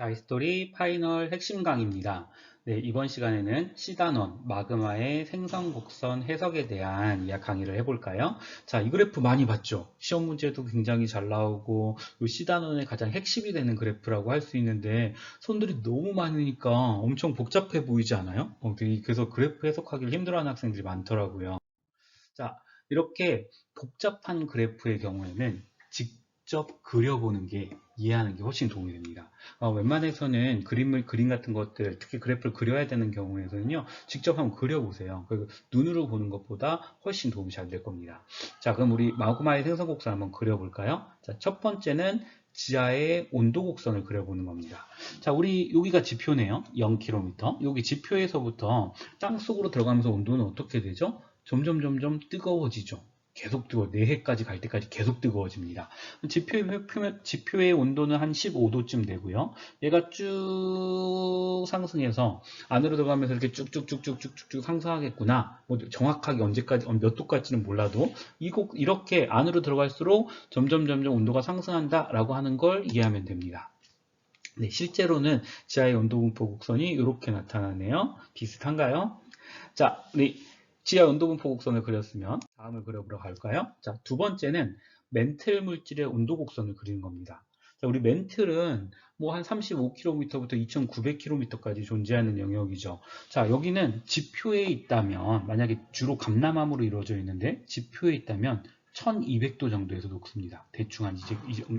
자, 히스토리 파이널 핵심 강의입니다. 네, 이번 시간에는 시다논, 마그마의 생성 곡선 해석에 대한 강의를 해볼까요? 자, 이 그래프 많이 봤죠? 시험 문제도 굉장히 잘 나오고 이 시다논의 가장 핵심이 되는 그래프라고 할 수 있는데 손들이 너무 많으니까 엄청 복잡해 보이지 않아요? 그래서 그래프 해석하기를 힘들어하는 학생들이 많더라고요. 자, 이렇게 복잡한 그래프의 경우에는 직접 그려보는 게 이해하는 게 훨씬 도움이 됩니다. 웬만해서는 그림 같은 것들, 특히 그래프를 그려야 되는 경우에는요, 직접 한번 그려보세요. 그리고 눈으로 보는 것보다 훨씬 도움이 잘 될 겁니다. 자, 그럼 우리 마그마의 생성 곡선 한번 그려볼까요? 자, 첫 번째는 지하의 온도 곡선을 그려보는 겁니다. 자, 우리 여기가 지표네요. 0km. 여기 지표에서부터 땅속으로 들어가면서 온도는 어떻게 되죠? 점점 뜨거워지죠. 계속 내해까지 갈 때까지 계속 뜨거워집니다. 지표의 온도는 한 15도쯤 되고요. 얘가 쭉 상승해서 안으로 들어가면서 이렇게 쭉쭉쭉쭉쭉쭉 상승하겠구나. 뭐 정확하게 언제까지 몇 도까지는 몰라도 이렇게 안으로 들어갈수록 점점 온도가 상승한다라고 하는 걸 이해하면 됩니다. 네, 실제로는 지하의 온도 분포 곡선이 이렇게 나타나네요. 비슷한가요? 자, 우리 지하 온도 분포 곡선을 그렸으면 다음을 그려보러 갈까요? 자, 두 번째는 멘틀 물질의 온도 곡선을 그리는 겁니다. 자, 우리 멘틀은 뭐 한 35km부터 2900km까지 존재하는 영역이죠. 자, 여기는 지표에 있다면, 만약에 주로 감남암으로 이루어져 있는데 지표에 있다면 1200도 정도에서 녹습니다. 대충 한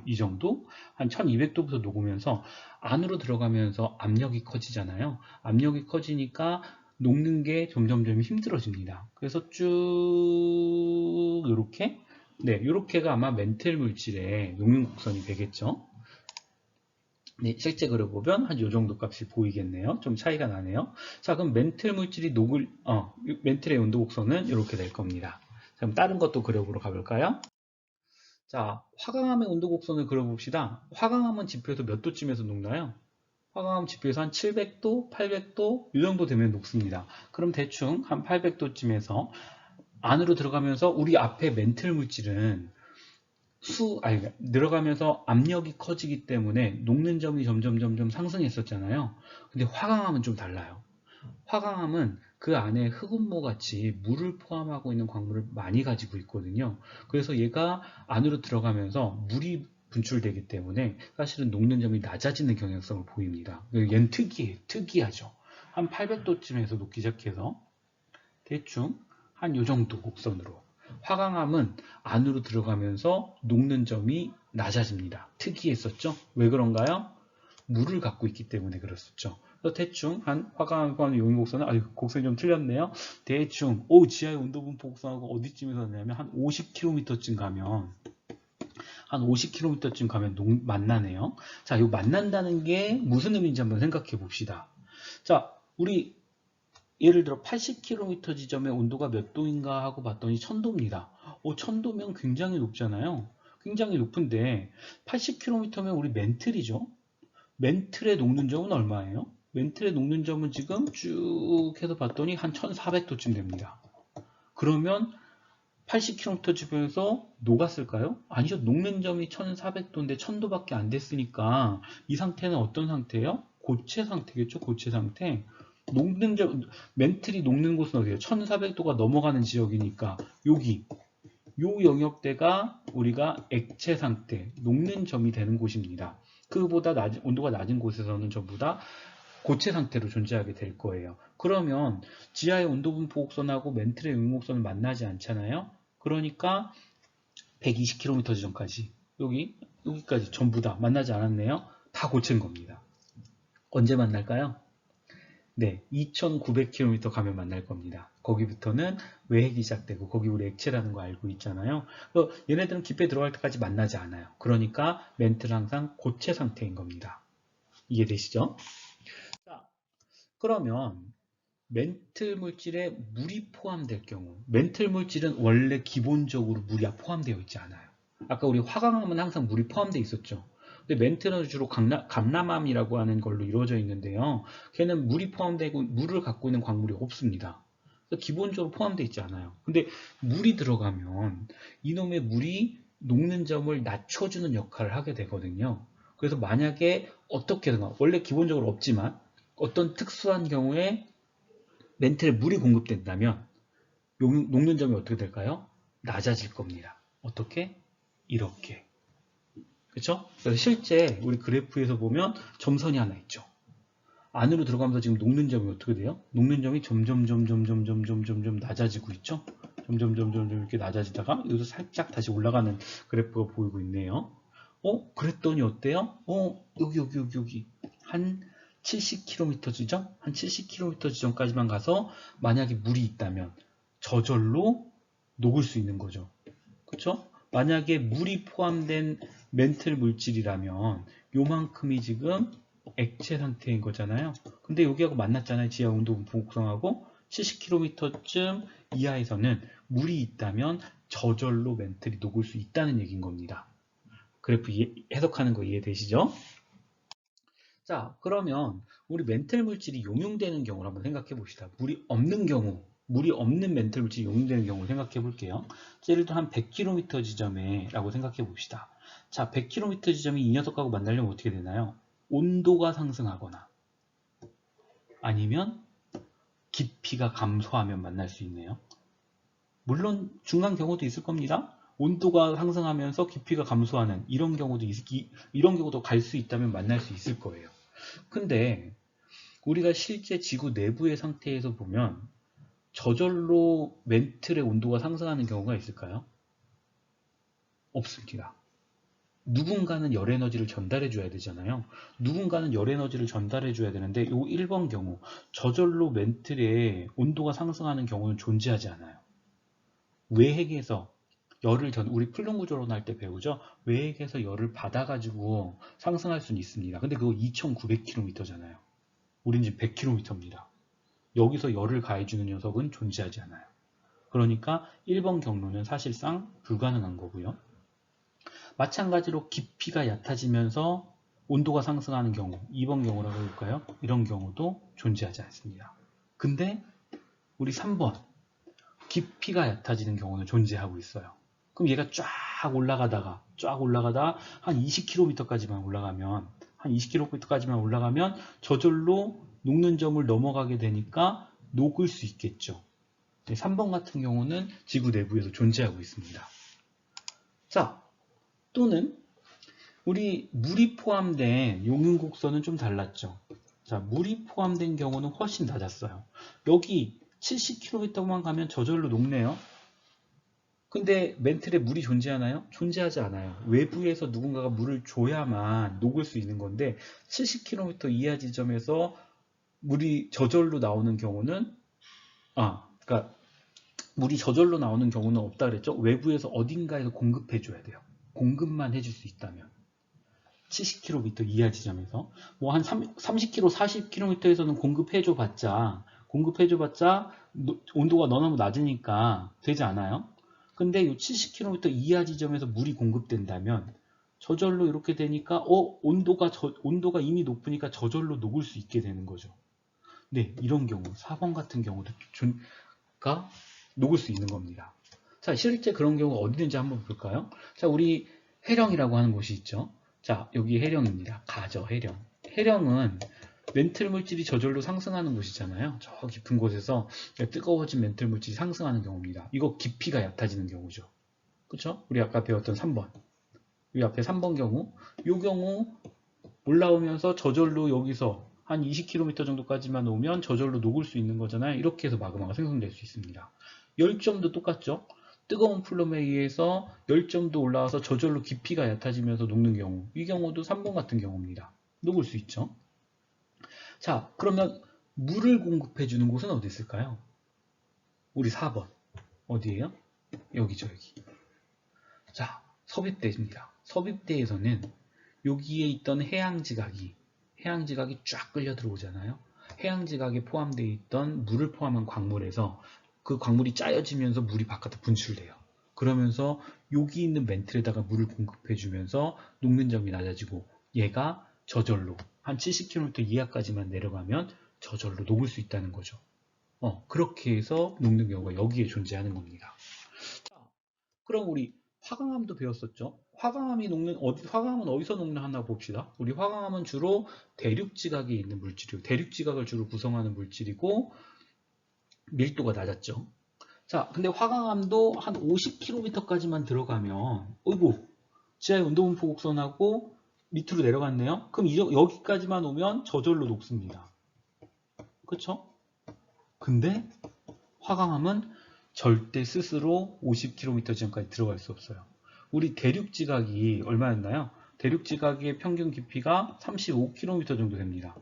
이 정도? 한 1200도부터 녹으면서 안으로 들어가면서 압력이 커지잖아요. 압력이 커지니까 녹는 게 점점 힘들어집니다. 그래서 쭉 이렇게 이렇게가 아마 멘틀 물질의 녹는 곡선이 되겠죠. 네, 실제 그려보면 한 이 정도 값이 보이겠네요. 좀 차이가 나네요. 자, 그럼 멘틀 물질이 멘틀의 온도 곡선은 이렇게 될 겁니다. 그럼 다른 것도 그려보러 가볼까요? 자, 화강암의 온도 곡선을 그려봅시다. 화강암은 지표에서 몇 도쯤에서 녹나요? 화강암 지표에서 한 700도, 800도 이 정도 되면 녹습니다. 그럼 대충 한 800도쯤에서 안으로 들어가면서 우리 앞에 멘틀 물질은 들어가면서 압력이 커지기 때문에 녹는 점이 점점 상승했었잖아요. 근데 화강암은 좀 달라요. 화강암은 그 안에 흑운모 같이 물을 포함하고 있는 광물을 많이 가지고 있거든요. 그래서 얘가 안으로 들어가면서 물이 분출되기 때문에 사실은 녹는 점이 낮아지는 경향성을 보입니다. 얘는 특이하죠. 한 800도쯤에서 녹기 시작해서 대충 한 요 정도 곡선으로. 화강암은 안으로 들어가면서 녹는 점이 낮아집니다. 특이했었죠? 왜 그런가요? 물을 갖고 있기 때문에 그렇었죠. 그래서 대충 한 화강암 포함 용인 곡선은 곡선이 좀 틀렸네요. 대충 지하의 온도 분포 곡선하고 어디쯤에서 나냐면 한 50km쯤 가면 만나네요. 자, 이 만난다는 게 무슨 의미인지 한번 생각해 봅시다. 자, 우리 예를 들어 80km 지점의 온도가 몇 도인가 하고 봤더니 1000도입니다. 1000도면 굉장히 높잖아요. 굉장히 높은데 80km면 우리 멘틀이죠. 멘틀의 녹는 점은 얼마예요? 멘틀의 녹는 점은 지금 쭉 해서 봤더니 한 1400도쯤 됩니다. 그러면 80km 주변에서 녹았을까요? 아니죠. 녹는 점이 1400도인데 1000도밖에 안 됐으니까 이 상태는 어떤 상태예요? 고체 상태겠죠. 고체 상태. 멘틀이 녹는 곳은 어디예요? 1400도가 넘어가는 지역이니까 여기 요 영역대가 우리가 액체 상태, 녹는 점이 되는 곳입니다. 그보다 온도가 낮은 곳에서는 전부 다 고체 상태로 존재하게 될 거예요. 그러면 지하의 온도 분포 곡선하고 멘틀의 용목선은 만나지 않잖아요. 그러니까 120km 지점까지 여기까지 전부 다 만나지 않았네요. 다 고체인 겁니다. 언제 만날까요? 네, 2900km 가면 만날 겁니다. 거기부터는 외핵이 시작되고 거기 우리 액체라는 거 알고 있잖아요. 얘네들은 깊게 들어갈 때까지 만나지 않아요. 그러니까 멘틀은 항상 고체 상태인 겁니다. 이해되시죠? 자, 그러면 멘틀 물질에 물이 포함될 경우 멘틀 물질은 원래 기본적으로 물이 포함되어 있지 않아요. 아까 우리 화강암은 항상 물이 포함되어 있었죠. 근데 멘틀은 주로 감남암이라고 하는 걸로 이루어져 있는데요. 걔는 물이 포함되고 물을 갖고 있는 광물이 없습니다. 그래서 기본적으로 포함되어 있지 않아요. 근데 물이 들어가면 이놈의 물이 녹는 점을 낮춰주는 역할을 하게 되거든요. 그래서 만약에 어떻게든가 원래 기본적으로 없지만 어떤 특수한 경우에 멘틀에 물이 공급된다면 녹는 점이 어떻게 될까요? 낮아질 겁니다. 어떻게? 이렇게. 그렇죠? 그래서 실제 우리 그래프에서 보면 점선이 하나 있죠. 안으로 들어가면서 지금 녹는 점이 어떻게 돼요? 녹는 점이 점점 낮아지고 있죠? 점점 이렇게 낮아지다가 여기서 살짝 다시 올라가는 그래프가 보이고 있네요. 그랬더니 어때요? 여기. 한 70km 지점? 한 70km 지점까지만 가서 만약에 물이 있다면 저절로 녹을 수 있는 거죠. 그쵸? 만약에 물이 포함된 멘틀 물질이라면 요만큼이 지금 액체 상태인 거잖아요. 근데 여기하고 만났잖아요. 지하 온도 곡성하고 70km쯤 이하에서는 물이 있다면 저절로 멘틀이 녹을 수 있다는 얘기인 겁니다. 그래프 해석하는 거 이해되시죠? 자, 그러면 우리 멘틀 물질이 용융되는 경우를 한번 생각해 봅시다. 물이 없는 경우, 물이 없는 멘틀 물질이 용융되는 경우를 생각해 볼게요. 예를 들어 한 100km 지점에 라고 생각해 봅시다. 자, 100km 지점이 이 녀석하고 만나려면 어떻게 되나요? 온도가 상승하거나 아니면 깊이가 감소하면 만날 수 있네요. 물론 중간 경우도 있을 겁니다. 온도가 상승하면서 깊이가 감소하는 이런 경우도 갈 수 있다면 만날 수 있을 거예요. 근데 우리가 실제 지구 내부의 상태에서 보면 저절로 멘틀의 온도가 상승하는 경우가 있을까요? 없습니다. 누군가는 열 에너지를 전달해 줘야 되잖아요. 누군가는 열 에너지를 전달해 줘야 되는데 이 1번 경우 저절로 멘틀의 온도가 상승하는 경우는 존재하지 않아요. 외핵에서 우리 플룸 구조론 할 때 배우죠. 외핵에서 열을 받아가지고 상승할 수는 있습니다. 근데 그거 2900km잖아요. 우린 지금 100km입니다. 여기서 열을 가해주는 녀석은 존재하지 않아요. 그러니까 1번 경로는 사실상 불가능한 거고요. 마찬가지로 깊이가 얕아지면서 온도가 상승하는 경우, 2번 경우라고 해볼까요? 이런 경우도 존재하지 않습니다. 근데 우리 3번, 깊이가 얕아지는 경우는 존재하고 있어요. 그럼 얘가 쫙 올라가다가 한 20km까지만 올라가면 저절로 녹는 점을 넘어가게 되니까 녹을 수 있겠죠. 3번 같은 경우는 지구 내부에서 존재하고 있습니다. 자, 또는 우리 물이 포함된 용융곡선은 좀 달랐죠. 자, 물이 포함된 경우는 훨씬 낮았어요. 여기 70km만 가면 저절로 녹네요. 근데 멘틀에 물이 존재하나요? 존재하지 않아요. 외부에서 누군가가 물을 줘야만 녹을 수 있는 건데 70km 이하 지점에서 물이 저절로 나오는 경우는 그러니까 물이 저절로 나오는 경우는 없다 그랬죠. 외부에서 어딘가에서 공급해 줘야 돼요. 공급만 해줄 수 있다면 70km 이하 지점에서 뭐 한 30km, 40km에서는 공급해줘 봤자 온도가 너무 낮으니까 되지 않아요? 근데 이 70km 이하 지점에서 물이 공급된다면 저절로 이렇게 되니까 온도가 이미 높으니까 저절로 녹을 수 있게 되는 거죠. 네, 이런 경우 4번 같은 경우도 녹을 수 있는 겁니다. 자, 실제 그런 경우가 어디 있는지 한번 볼까요? 자, 우리 해령이라고 하는 곳이 있죠. 자, 여기 해령입니다. 가저 해령. 해령은 멘틀 물질이 저절로 상승하는 곳이잖아요. 저 깊은 곳에서 뜨거워진 멘틀 물질이 상승하는 경우입니다. 이거 깊이가 얕아지는 경우죠. 그쵸? 우리 아까 배웠던 3번. 이 앞에 3번 경우. 이 경우 올라오면서 저절로 여기서 한 20km 정도까지만 오면 저절로 녹을 수 있는 거잖아요. 이렇게 해서 마그마가 생성될 수 있습니다. 열점도 똑같죠. 뜨거운 플룸에 의해서 열점도 올라와서 저절로 깊이가 얕아지면서 녹는 경우. 이 경우도 3번 같은 경우입니다. 녹을 수 있죠. 자, 그러면 물을 공급해 주는 곳은 어디 있을까요? 우리 4번. 어디예요? 여기죠, 여기. 자, 섭입대입니다. 섭입대에서는 여기에 있던 해양지각이 쫙 끌려 들어오잖아요. 해양지각에 포함되어 있던 물을 포함한 광물에서 그 광물이 짜여지면서 물이 바깥으로 분출돼요. 그러면서 여기 있는 멘틀에다가 물을 공급해주면서 녹는 점이 낮아지고 얘가 저절로 한 70km 이하까지만 내려가면 저절로 녹을 수 있다는 거죠. 그렇게 해서 녹는 경우가 여기에 존재하는 겁니다. 자, 그럼 우리 화강암도 배웠었죠? 화강암은 어디서 녹는 하나 봅시다. 우리 화강암은 주로 대륙지각에 있는 물질이고, 대륙지각을 주로 구성하는 물질이고, 밀도가 낮았죠. 자, 근데 화강암도 한 50km까지만 들어가면, 어이구, 지하의 운동분포 곡선하고 밑으로 내려갔네요. 그럼 여기까지만 오면 저절로 녹습니다. 그쵸? 근데 화강암은 절대 스스로 50km 지점까지 들어갈 수 없어요. 우리 대륙지각이 얼마였나요? 대륙지각의 평균 깊이가 35km 정도 됩니다.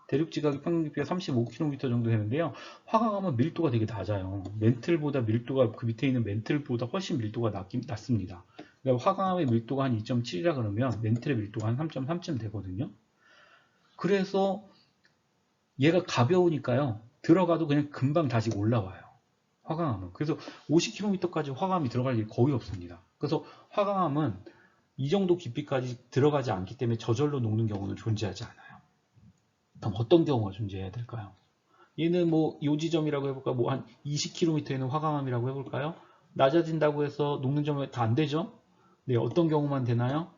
대륙지각의 평균 깊이가 35km 정도 되는데요. 화강암은 밀도가 되게 낮아요. 멘틀보다 밀도가, 그 밑에 있는 멘틀보다 훨씬 밀도가 낮습니다. 그러니까 화강암의 밀도가 한 2.7이라 그러면 멘틀의 밀도가 한 3.3쯤 되거든요. 그래서 얘가 가벼우니까요. 들어가도 그냥 금방 다시 올라와요. 화강암은. 그래서 50km까지 화강암이 들어갈 일이 거의 없습니다. 그래서 화강암은 이 정도 깊이까지 들어가지 않기 때문에 저절로 녹는 경우는 존재하지 않아요. 그럼 어떤 경우가 존재해야 될까요? 얘는 뭐 요 지점이라고 해볼까? 뭐 한 20km에는 화강암이라고 해볼까요? 낮아진다고 해서 녹는 점이 다 안 되죠? 네, 어떤 경우만 되나요?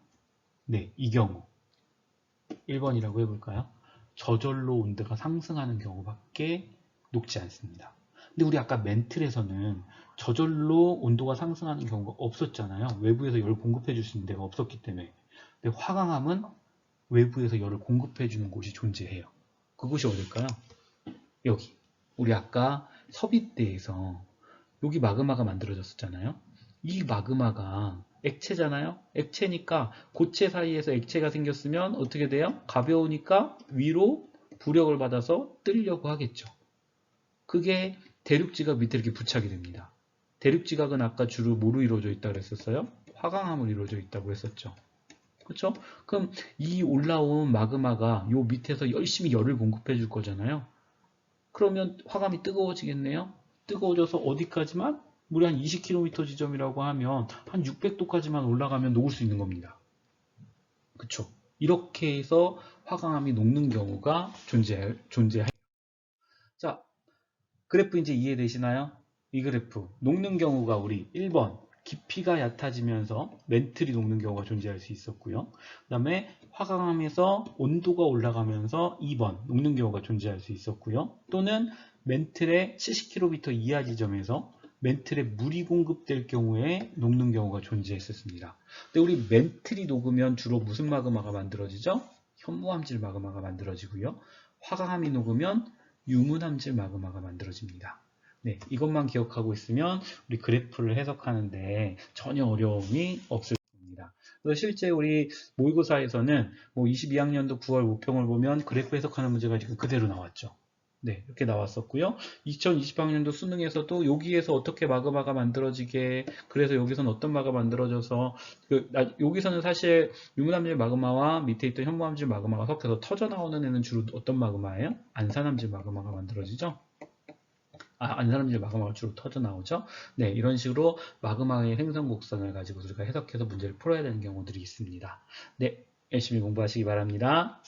네, 이 경우. 1번이라고 해볼까요? 저절로 온도가 상승하는 경우밖에 녹지 않습니다. 근데 우리 아까 멘틀에서는 저절로 온도가 상승하는 경우가 없었잖아요. 외부에서 열을 공급해 줄 수 있는 데가 없었기 때문에. 근데 화강암은 외부에서 열을 공급해 주는 곳이 존재해요. 그곳이 어딜까요? 여기. 우리 아까 섭입대에서 여기 마그마가 만들어졌었잖아요. 이 마그마가 액체잖아요. 액체니까 고체 사이에서 액체가 생겼으면 어떻게 돼요? 가벼우니까 위로 부력을 받아서 뜨려고 하겠죠. 그게 대륙지각 밑에 이렇게 부착이 됩니다. 대륙지각은 아까 주로 뭐로 이루어져 있다고 했었어요? 화강암으로 이루어져 있다고 했었죠. 그렇죠? 그럼 이 올라온 마그마가 요 밑에서 열심히 열을 공급해 줄 거잖아요. 그러면 화감이 뜨거워지겠네요. 뜨거워져서 어디까지만? 물이 한 20km 지점이라고 하면 한 600도까지만 올라가면 녹을 수 있는 겁니다. 그쵸? 이렇게 해서 화강암이 녹는 경우가 존재해요. 자, 그래프 이제 이해되시나요? 이 그래프 녹는 경우가 우리 1번 깊이가 얕아지면서 멘틀이 녹는 경우가 존재할 수 있었고요. 그 다음에 화강암에서 온도가 올라가면서 2번 녹는 경우가 존재할 수 있었고요. 또는 멘틀의 70km 이하 지점에서 멘틀에 물이 공급될 경우에 녹는 경우가 존재했었습니다. 근데 우리 멘틀이 녹으면 주로 무슨 마그마가 만들어지죠? 현무암질 마그마가 만들어지고요. 화강암이 녹으면 유문암질 마그마가 만들어집니다. 네, 이것만 기억하고 있으면 우리 그래프를 해석하는데 전혀 어려움이 없을 겁니다. 그래서 실제 우리 모의고사에서는 뭐 22학년도 9월 모평을 보면 그래프 해석하는 문제가 지금 그대로 나왔죠. 네, 이렇게 나왔었고요. 2020학년도 수능에서도 여기에서 어떻게 마그마가 만들어지게, 그래서 여기서는 어떤 마그마가 만들어져서, 여기서는 사실 유문암질 마그마와 밑에 있던 현무암질 마그마가 섞여서 터져 나오는 애는 주로 어떤 마그마예요? 안산암질 마그마가 만들어지죠. 안산암질 마그마가 주로 터져 나오죠. 네, 이런 식으로 마그마의 생성 곡선을 가지고 우리가 해석해서 문제를 풀어야 되는 경우들이 있습니다. 네, 열심히 공부하시기 바랍니다.